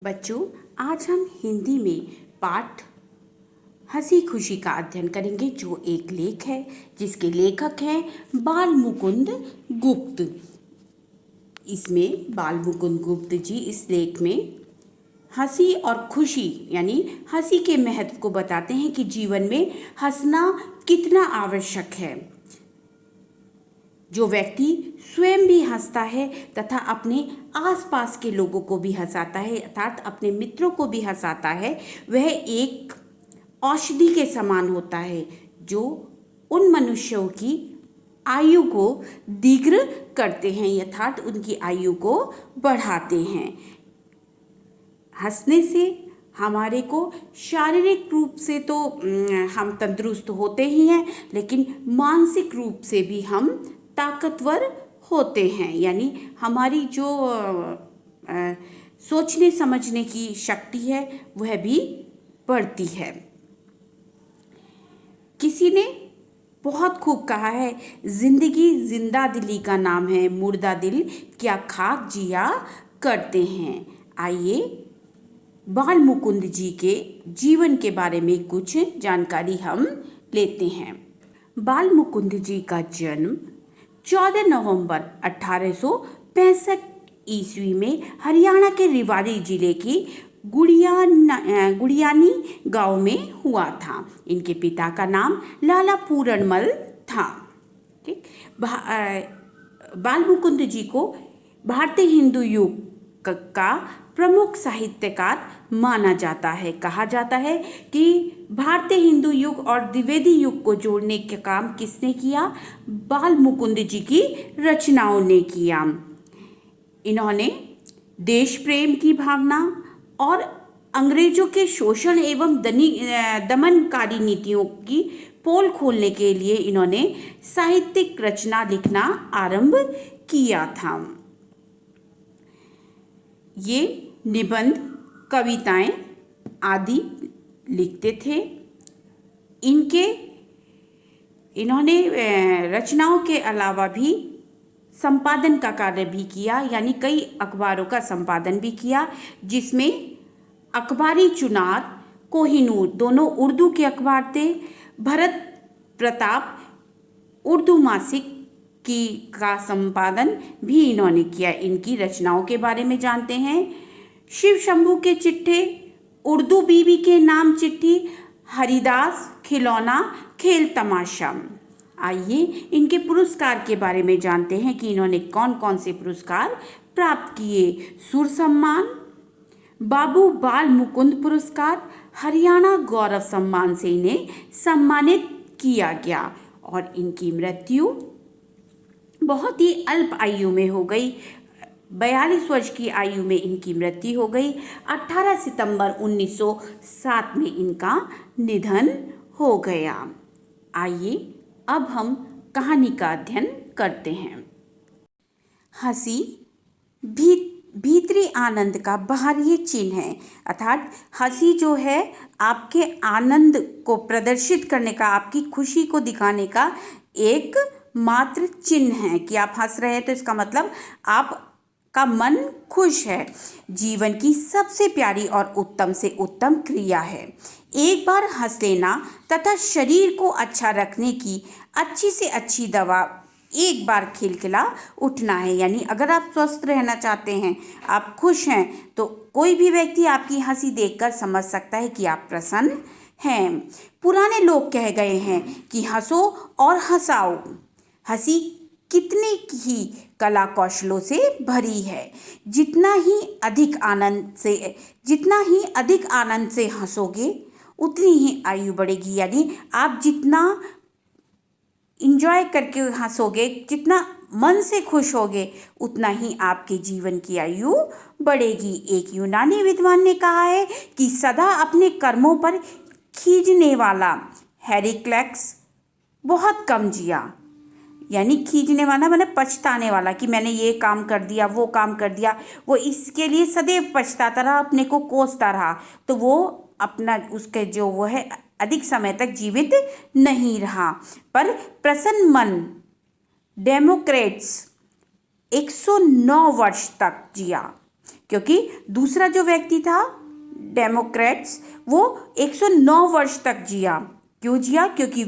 बच्चों, आज हम हिंदी में पाठ हंसी खुशी का अध्ययन करेंगे, जो एक लेख है जिसके लेखक हैं बाल मुकुंद गुप्त। इसमें बाल मुकुंद गुप्त जी इस लेख में हंसी और खुशी यानी हंसी के महत्व को बताते हैं कि जीवन में हंसना कितना आवश्यक है। जो व्यक्ति स्वयं भी हंसता है तथा अपने आसपास के लोगों को भी हंसाता है, अर्थात अपने मित्रों को भी हंसाता है, वह एक औषधि के समान होता है जो उन मनुष्यों की आयु को दीर्घ करते हैं, अर्थात उनकी आयु को बढ़ाते हैं। हंसने से हमारे को शारीरिक रूप से तो हम तंदुरुस्त होते ही हैं, लेकिन मानसिक रूप से भी हम ताकतवर होते हैं। यानी हमारी जो सोचने समझने की शक्ति है वह भी बढ़ती है। किसी ने बहुत खूब कहा है, जिंदगी जिंदा दिली का नाम है, मुर्दा दिल क्या खाक जिया करते हैं। आइए बाल मुकुंद जी के जीवन के बारे में कुछ जानकारी हम लेते हैं। बाल मुकुंद जी का जन्म 14 नवंबर 1865 ईस्वी में हरियाणा के रेवाड़ी जिले की गुड़ियानी गांव में हुआ था। इनके पिता का नाम लाला पूरणमल था। ठीक, बाल मुकुंद जी को भारतीय हिंदू युग का प्रमुख साहित्यकार माना जाता है। कहा जाता है कि भारतीय हिंदू युग और द्विवेदी युग को जोड़ने का काम किसने किया? बाल मुकुंद जी की रचनाओं ने किया। इन्होंने देश प्रेम की भावना और अंग्रेजों के शोषण एवं दमनकारी नीतियों की पोल खोलने के लिए इन्होंने साहित्यिक रचना लिखना आरंभ किया था। ये निबंध, कविताएं आदि लिखते थे। इन्होंने रचनाओं के अलावा भी संपादन का कार्य भी किया, यानी कई अखबारों का संपादन भी किया, जिसमें अखबारी चुनार, कोहिनूर दोनों उर्दू के अखबार थे। भरत प्रताप उर्दू मासिक का संपादन भी इन्होंने किया। इनकी रचनाओं के बारे में जानते हैं। शिव शंभू के चिट्ठे, उर्दू बीबी के नाम चिट्ठी, हरिदास, खिलौना, खेल तमाशा। आइए इनके पुरस्कार के बारे में जानते हैं कि इन्होंने कौन कौन से पुरस्कार प्राप्त किए। सुर सम्मान, बाबू बाल मुकुंद पुरस्कार, हरियाणा गौरव सम्मान से इन्हें सम्मानित किया गया। और इनकी मृत्यु बहुत ही अल्प आयु में हो गई। 42 वर्ष की आयु में इनकी मृत्यु हो गई। 18 सितंबर 1907 में इनका निधन हो गया। आइए अब हम कहानी का अध्ययन करते हैं। हंसी भीतरी आनंद का बाहरी चिन्ह है, अर्थात हंसी जो है आपके आनंद को प्रदर्शित करने का, आपकी खुशी को दिखाने का एक मात्र चिन्ह है। कि आप हंस रहे हैं तो इसका मतलब आपका मन खुश है। जीवन की सबसे प्यारी और उत्तम से उत्तम क्रिया है। एक बार हंस लेना तथा शरीर को अच्छा रखने की अच्छी से अच्छी दवा एक बार खिलखिला उठना है। यानी अगर आप स्वस्थ रहना चाहते हैं, आप खुश हैं, तो कोई भी व्यक्ति आपकी हंसी देखकर समझ सकता है कि आप प्रसन्न हैं। पुराने लोग कह गए हैं कि हंसो और हंसाओ। हंसी कितने ही कला कौशलों से भरी है। जितना ही अधिक आनंद से हंसोगे उतनी ही आयु बढ़ेगी। यानी आप जितना इंजॉय करके हंसोगे, जितना मन से खुश होगे, उतना ही आपके जीवन की आयु बढ़ेगी। एक यूनानी विद्वान ने कहा है कि सदा अपने कर्मों पर खींचने वाला हेराक्लिटस बहुत कम जिया। यानी खींचने वाला मतलब पछताने वाला, कि मैंने ये काम कर दिया, वो काम कर दिया, वो इसके लिए सदैव पछताता रहा, अपने को कोसता रहा, तो वो अपना उसके जो वो है अधिक समय तक जीवित नहीं रहा। पर प्रसन्न मन डेमोक्रेट्स 109 वर्ष तक जिया। क्योंकि दूसरा जो व्यक्ति था डेमोक्रेट्स, वो 109 वर्ष तक जिया। क्यों जिया? क्योंकि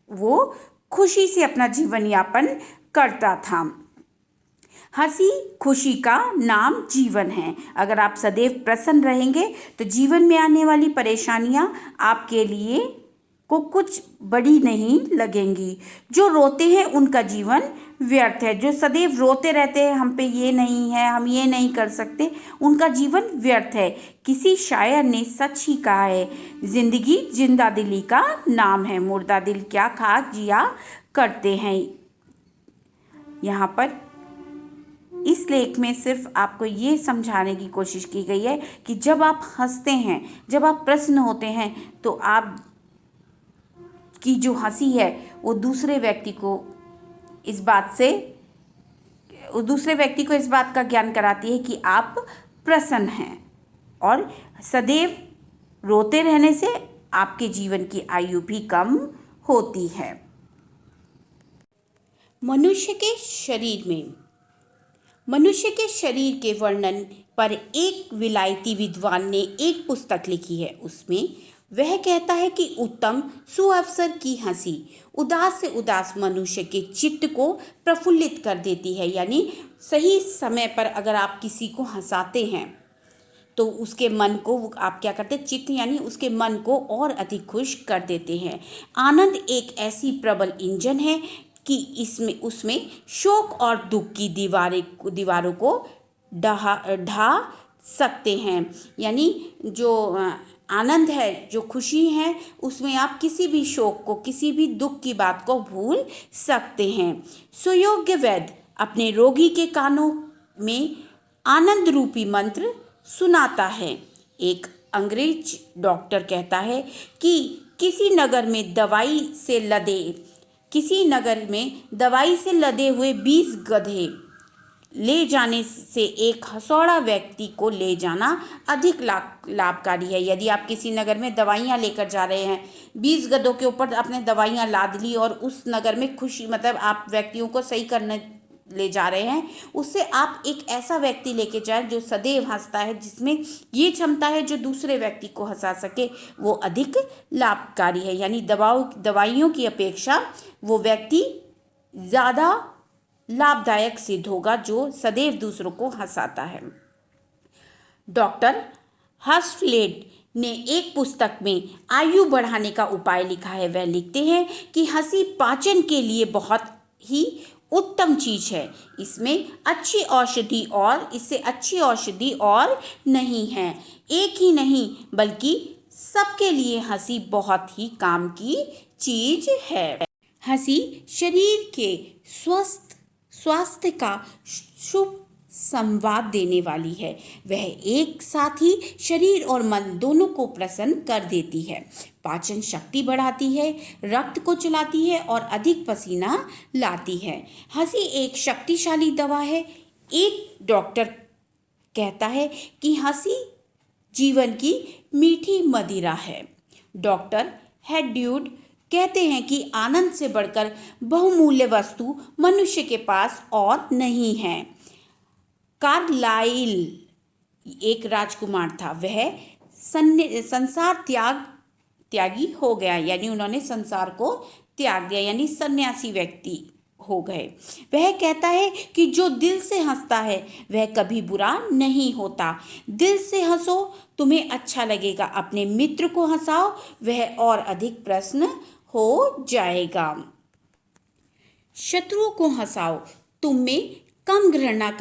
वो खुशी से अपना जीवन यापन करता था। हंसी खुशी का नाम जीवन है। अगर आप सदैव प्रसन्न रहेंगे तो जीवन में आने वाली परेशानियां आपके लिए को कुछ बड़ी नहीं लगेंगी। जो रोते हैं उनका जीवन व्यर्थ है। जो सदैव रोते रहते हैं, हम पे ये नहीं है, हम ये नहीं कर सकते, उनका जीवन व्यर्थ है। किसी शायर ने सच ही कहा है, जिंदगी जिंदा दिली का नाम है, मुर्दा दिल क्या खाक जिया करते हैं। यहाँ पर इस लेख में सिर्फ आपको ये समझाने की कोशिश की गई है कि जब आप हंसते हैं, जब आप प्रसन्न होते हैं, तो आप की जो हंसी है वो दूसरे व्यक्ति को इस बात का ज्ञान कराती है कि आप प्रसन्न हैं। और सदैव रोते रहने से आपके जीवन की आयु भी कम होती है। मनुष्य के शरीर के वर्णन पर एक विलायती विद्वान ने एक पुस्तक लिखी है। उसमें वह कहता है कि उत्तम सुअवसर की हंसी उदास से उदास मनुष्य के चित्त को प्रफुल्लित कर देती है। यानी सही समय पर अगर आप किसी को हंसाते हैं तो उसके मन को आप क्या करते हैं, चित्त यानी उसके मन को और अधिक खुश कर देते हैं। आनंद एक ऐसी प्रबल इंजन है कि उसमें शोक और दुख की दीवारों को ढा सकते हैं। यानी जो आनंद है, जो खुशी है, उसमें आप किसी भी शोक को, किसी भी दुख की बात को भूल सकते हैं। सुयोग्य वैद्य अपने रोगी के कानों में आनंद रूपी मंत्र सुनाता है। एक अंग्रेज डॉक्टर कहता है कि किसी नगर में दवाई से लदे हुए 20 गधे ले जाने से एक हथौड़ा व्यक्ति को ले जाना अधिक लाभकारी है। यदि आप किसी नगर में दवाइयाँ लेकर जा रहे हैं, 20 गधों के ऊपर आपने दवाइयाँ लाद ली और उस नगर में खुशी, मतलब आप व्यक्तियों को सही करने ले जा रहे हैं, उससे आप एक ऐसा व्यक्ति लेके जाएं जो सदैव हंसता है, जिसमें ये क्षमता है जो दूसरे व्यक्ति को हंसा सके, वो अधिक लाभकारी है। यानी दवाइयों की अपेक्षा वो व्यक्ति ज़्यादा लाभदायक सिद्ध होगा जो सदैव दूसरों को हंसाता है। डॉक्टर हर्शफील्ड ने एक पुस्तक में आयु बढ़ाने का उपाय लिखा है। वह लिखते हैं कि हंसी पाचन के लिए बहुत ही उत्तम चीज है। इससे अच्छी औषधि और नहीं है। एक ही नहीं बल्कि सबके लिए हंसी बहुत ही काम की चीज है। हंसी शरीर के स्वास्थ्य का शुभ संवाद देने वाली है। वह एक साथ ही शरीर और मन दोनों को प्रसन्न कर देती है, पाचन शक्ति बढ़ाती है, रक्त को चलाती है और अधिक पसीना लाती है। हंसी एक शक्तिशाली दवा है। एक डॉक्टर कहता है कि हंसी जीवन की मीठी मदिरा है। डॉक्टर हेड्यूड कहते हैं कि आनंद से बढ़कर बहुमूल्य वस्तु मनुष्य के पास और नहीं है। कार्लाइल एक राजकुमार था। वह संसार त्यागी हो गया, यानी उन्होंने संसार को त्याग दिया, यानी सन्यासी व्यक्ति हो गए। वह कहता है कि जो दिल से हंसता है वह कभी बुरा नहीं होता। दिल से हंसो, तुम्हें अच्छा लगेगा। अपने मित्र को हंसाओ, वह और अधिक प्रसन्न हो जाएगा। शत्रुओं को हंसाओ, तुमसे कम घृणा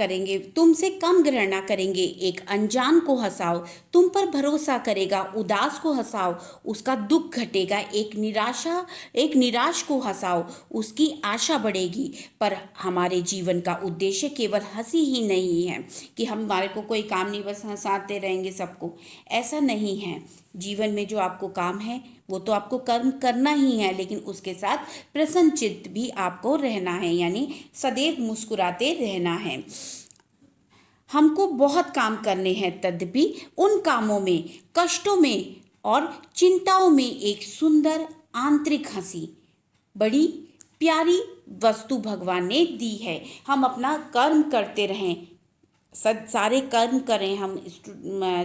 करेंगे। एक अनजान को हंसाओ, तुम पर भरोसा करेगा। उदास को हंसाओ, उसका दुख घटेगा। एक निराश को हंसाओ, उसकी आशा बढ़ेगी। पर हमारे जीवन का उद्देश्य केवल हंसी ही नहीं है कि हमारे को कोई काम नहीं, बस हंसाते रहेंगे सबको, ऐसा नहीं है। जीवन में जो आपको काम है वो तो आपको कर्म करना ही है, लेकिन उसके साथ प्रसन्न चित्त भी आपको रहना है, यानी सदैव मुस्कुराते रहना है। हमको बहुत काम करने हैं, तद्यपि उन कामों में, कष्टों में और चिंताओं में एक सुंदर आंतरिक हंसी बड़ी प्यारी वस्तु भगवान ने दी है। हम अपना कर्म करते रहें, सारे कर्म करें। हम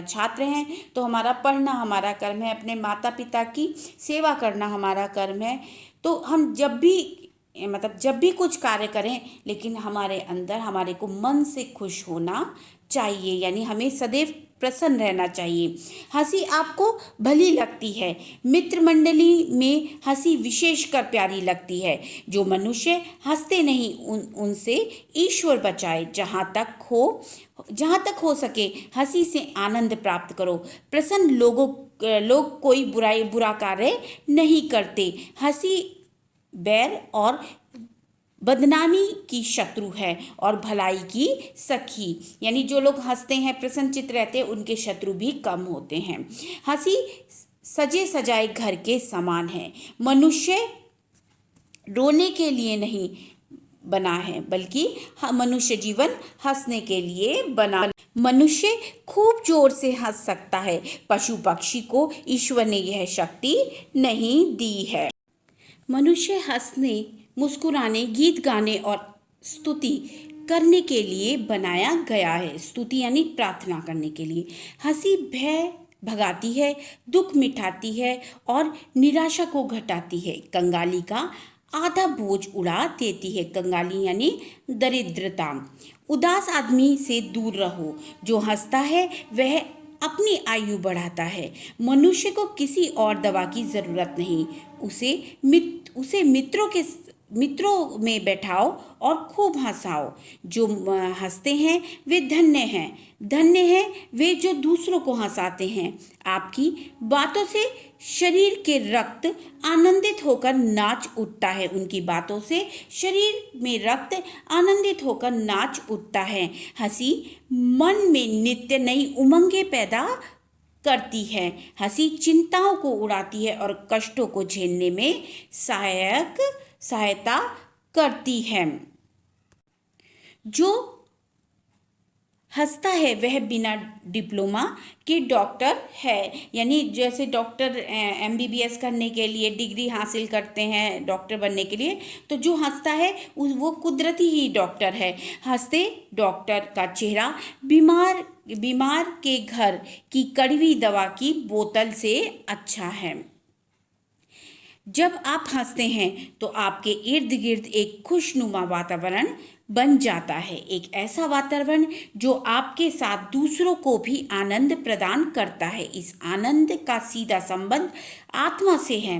छात्र हैं तो हमारा पढ़ना हमारा कर्म है, अपने माता पिता की सेवा करना हमारा कर्म है। तो हम जब भी जब भी कुछ कार्य करें, लेकिन हमारे अंदर हमारे को मन से खुश होना चाहिए, यानी हमें सदैव प्रसन्न रहना चाहिए। हंसी आपको भली लगती है, मित्र मंडली में हंसी विशेषकर प्यारी लगती है। जो मनुष्य हंसते नहीं उनसे ईश्वर बचाए। जहाँ तक हो सके हंसी से आनंद प्राप्त करो। प्रसन्न लोग कोई बुरा कार्य नहीं करते। हंसी बैर और बदनामी की शत्रु है और भलाई की सखी, यानी जो लोग हंसते हैं, प्रसन्नचित्त रहते हैं, उनके शत्रु भी कम होते हैं। हंसी सजे सजाए घर के समान है। मनुष्य रोने के लिए नहीं बना है, बल्कि मनुष्य जीवन हंसने के लिए बना। मनुष्य खूब जोर से हंस सकता है, पशु पक्षी को ईश्वर ने यह शक्ति नहीं दी है। मनुष्य हंसने, मुस्कुराने, गीत गाने और स्तुति करने के लिए बनाया गया है। स्तुति यानी प्रार्थना करने के लिए। हंसी भय भगाती है, दुख मिटाती है और निराशा को घटाती है। कंगाली का आधा बोझ उड़ा देती है। कंगाली यानी दरिद्रता। उदास आदमी से दूर रहो। जो हंसता है वह अपनी आयु बढ़ाता है। मनुष्य को किसी और दवा की जरूरत नहीं। उसे मित्रों में बैठाओ और खूब हंसाओ। जो हंसते हैं वे धन्य हैं। धन्य हैं वे जो दूसरों को हंसाते हैं। आपकी बातों से शरीर के रक्त आनंदित होकर नाच उठता है। उनकी बातों से शरीर में रक्त आनंदित होकर नाच उठता है। हंसी मन में नित्य नई उमंगें पैदा करती है। हंसी चिंताओं को उड़ाती है और कष्टों को झेलने में सहायता करती है। जो हंसता है वह बिना डिप्लोमा के डॉक्टर है, यानी जैसे डॉक्टर MBBS करने के लिए डिग्री हासिल करते हैं डॉक्टर बनने के लिए, तो जो हंसता है वो कुदरती ही डॉक्टर है। हंसते डॉक्टर का चेहरा बीमार के घर की कड़वी दवा की बोतल से अच्छा है। जब आप हंसते हैं तो आपके इर्द गिर्द एक खुशनुमा वातावरण बन जाता है। एक ऐसा वातावरण जो आपके साथ दूसरों को भी आनंद प्रदान करता है। इस आनंद का सीधा संबंध आत्मा से है।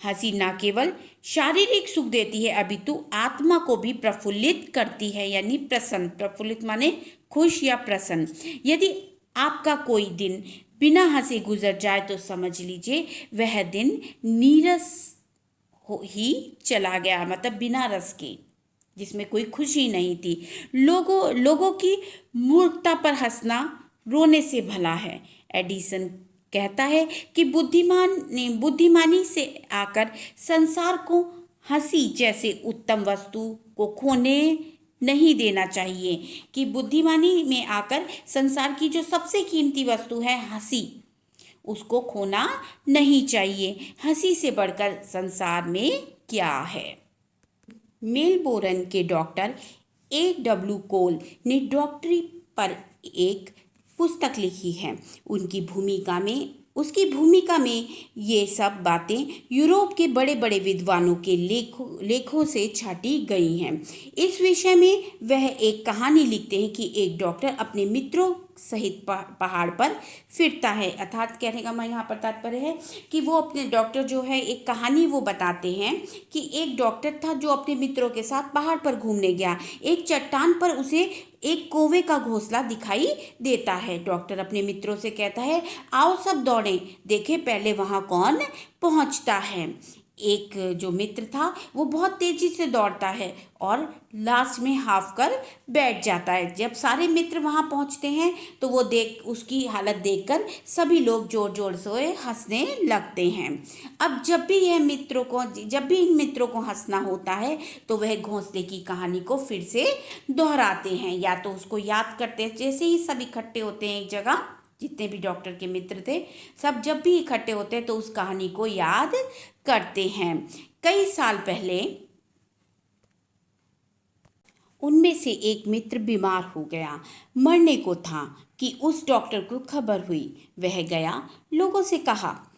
हंसी न केवल शारीरिक सुख देती है, अपितु आत्मा को भी प्रफुल्लित करती है, यानी प्रसन्न। प्रफुल्लित माने खुश या प्रसन्न। यदि आपका कोई दिन बिना हंसे गुजर जाए तो समझ लीजिए वह दिन नीरस ही चला गया, मतलब बिना रस के, जिसमें कोई खुशी नहीं थी। लोगों की मूर्खता पर हंसना रोने से भला है। एडिसन कहता है कि बुद्धिमानी से आकर संसार को हंसी जैसे उत्तम वस्तु को खोने नहीं देना चाहिए। कि बुद्धिमानी में आकर संसार की जो सबसे कीमती वस्तु है हंसी, उसको खोना नहीं चाहिए। हंसी से बढ़कर संसार में क्या है। मेलबोर्न के डॉक्टर A.W. कोल ने डॉक्टरी पर एक पुस्तक लिखी है। उसकी भूमिका में ये सब बातें यूरोप के बड़े बड़े विद्वानों के लेखों से छाटी गई हैं। इस विषय में वह एक कहानी लिखते हैं कि एक डॉक्टर अपने मित्रों सहित पहाड़ पर फिरता है। अर्थात कहने का मैं यहाँ पर तात्पर्य है कि वो अपने डॉक्टर जो है, एक कहानी वो बताते हैं कि एक डॉक्टर था जो अपने मित्रों के साथ पहाड़ पर घूमने गया। एक चट्टान पर उसे एक कौवे का घोंसला दिखाई देता है। डॉक्टर अपने मित्रों से कहता है, आओ सब दौड़ें, देखें पहले वहाँ कौन पहुँचता है। एक जो मित्र था वो बहुत तेजी से दौड़ता है और लास्ट में हाफ कर बैठ जाता है। जब सारे मित्र वहाँ पहुँचते हैं तो वो उसकी हालत देखकर सभी लोग जोर जोर से हंसने लगते हैं। अब जब भी इन मित्रों को हंसना होता है तो वह घोंसले की कहानी को फिर से दोहराते हैं, या तो उसको याद करते हैं। जैसे ही सब इकट्ठे होते हैं एक जगह, जितने भी डॉक्टर के मित्र थे सब जब भी इकट्ठे होते हैं तो उस कहानी को याद करते हैं। कई साल पहले उनमें से एक मित्र बीमार हो गया, मरने को था कि उस डॉक्टर को खबर हुई। वह गया, लोगों से कहा,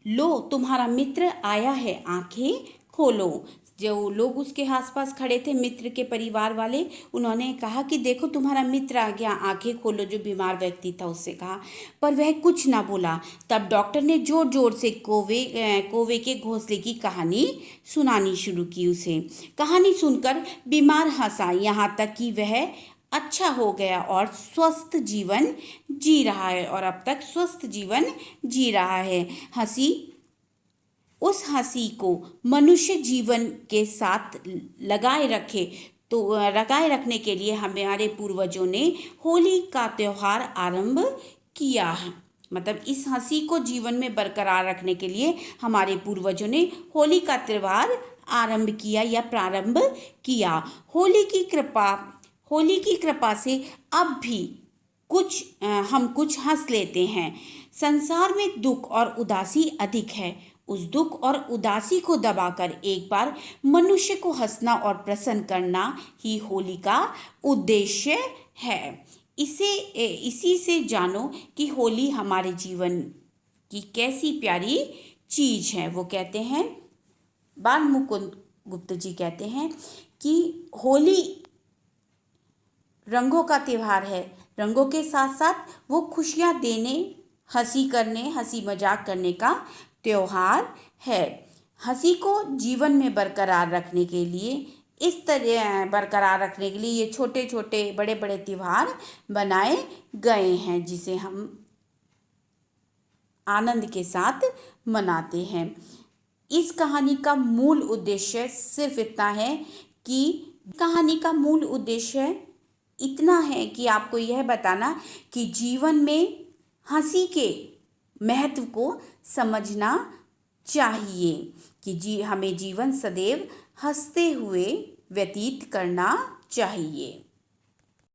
लो तुम्हारा मित्र आया है, आंखें खोलो। जो लोग उसके आसपास खड़े थे, मित्र के परिवार वाले, उन्होंने कहा कि देखो तुम्हारा मित्र आ गया, आंखें खोलो। जो बीमार व्यक्ति था उससे कहा, पर वह कुछ ना बोला। तब डॉक्टर ने जोर जोर से कौवे के घोंसले की कहानी सुनानी शुरू की उसे। कहानी सुनकर बीमार हंसा, यहाँ तक कि वह अच्छा हो गया और स्वस्थ जीवन जी रहा है, और अब तक स्वस्थ जीवन जी रहा है। हंसी उस हंसी को मनुष्य जीवन के साथ लगाए रखे तो लगाए रखने के लिए हमारे पूर्वजों ने होली का त्योहार आरंभ किया है। मतलब इस हंसी को जीवन में बरकरार रखने के लिए हमारे पूर्वजों ने होली का त्योहार आरंभ किया या प्रारंभ किया। होली की कृपा से अब भी हम कुछ हंस लेते हैं। संसार में दुख और उदासी अधिक है। उस दुख और उदासी को दबाकर एक बार मनुष्य को हंसना और प्रसन्न करना ही होली का उद्देश्य है। इसी से जानो कि होली हमारे जीवन की कैसी प्यारी चीज है। वो कहते हैं, बाल मुकुंद गुप्त जी कहते हैं कि होली रंगों का त्योहार है। रंगों के साथ साथ वो खुशियाँ देने, हंसी करने, हंसी मजाक करने का त्योहार है। हंसी को जीवन में बरकरार रखने के लिए ये छोटे छोटे बड़े बड़े त्योहार बनाए गए हैं, जिसे हम आनंद के साथ मनाते हैं। इस कहानी का मूल उद्देश्य सिर्फ इतना है कि आपको यह बताना कि जीवन में हंसी के महत्व को समझना चाहिए, कि हमें जीवन सदैव हंसते हुए व्यतीत करना चाहिए।